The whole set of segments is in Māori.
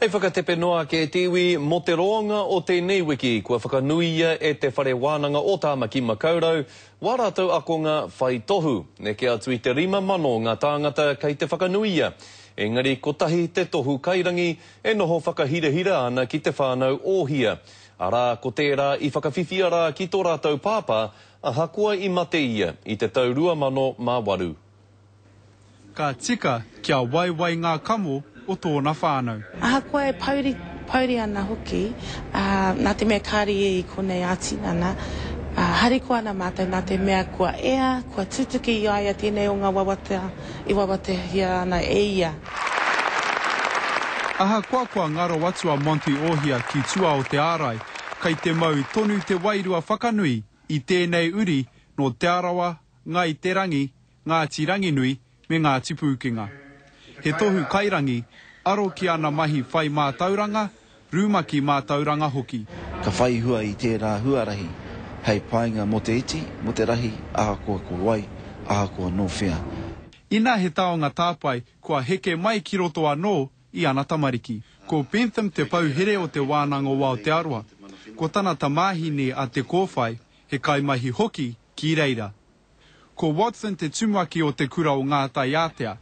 Hei whakatepe noa ke tiwi mo te roanga o tēnei wiki, kua whakanuia e te whare wānanga o Tāmaki Makaurau, wā rātou akonga whai tohu, ne ke atu I te 5 mano ngā tāngata kei te whakanuia. Engari, ko tahi te tohu kairangi, e noho whakahirahira ana ki te whānau ōhia. Arā, ko tērā I whakawhiwhia rā ki tō rātou pāpā, a hakua I mate ia I te tau 2008. Ka tika kia waiwai ngā kamo o tōna whānau. Aha koe pauri ana hoki, nā te mea kāri e I konei ātinana, hariko ana mātou nā te mea kua ea, kua tutuki I aia tēnei o ngā wawata, I wawata hia ana e ia. Aha kua ngaro atua Monty Ohia ki tua o te ārai, kei te mau tonu te wairua whakanui I tēnei uri no te arawa, ngā I te rangi, ngā tirangi nui, me ngā tipukenga. He tohu kairangi, aro ki ana mahi whai mā tauranga, rūmaki mā tauranga hoki. Ka whai hua I tērā huarahi, hei painga mo te iti, mo te rahi, aha kua wai, aha kua no whea. Ina he taonga tāpai, kua heke mai ki roto anō I ana tamariki. Ko Bentham te pauhere o te wānanga o Aotearoa. Ko tanata māhine a te kōwhai, he kaimahi hoki ki reira. Ko Watson te tumaki o te kura o ngā tai ātea.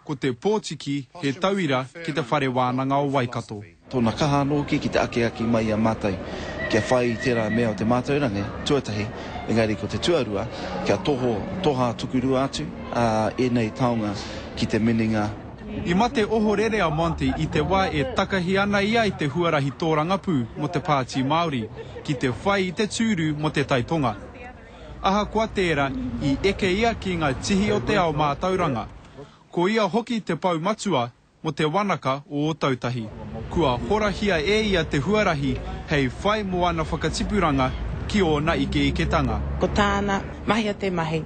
Ko te Pōtiki he tauira ki te whare wānanga o Waikato. Tōna kaha anō ki te ake mai a mātai, kia whai I tērā mea o te mātaurangi, tuatahi, engari ko te tuarua, kia toha tukurua atu, e nei taonga ki te meninga. I mate ohorere a Monty I te wā e takahi ana ia I te huarahi tōrangapū mo te Pāti Māori, ki te whai I te tūru mo te Taitonga. Aha kua tērā I eke ia ki ngā tihi o te ao mātauranga. Ko ia hoki te pau matua mo te wanaka o Otautahi. Kua horahia e ia te huarahi hei whai mo ana whakatipuranga ki ona iketanga. Ko tāna mahi a te mahi.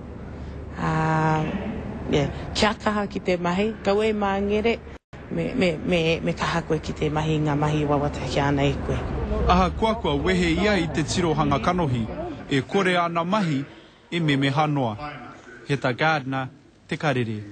Kia kaha ki te mahi, kau e māngere, me kaha koe ki te mahi, ngā mahi wawata ki ana e koe. Aha kua wehe ia I te tirohanga kanohi, e kore ana mahi e me hanoa. He ta gardener, te karere.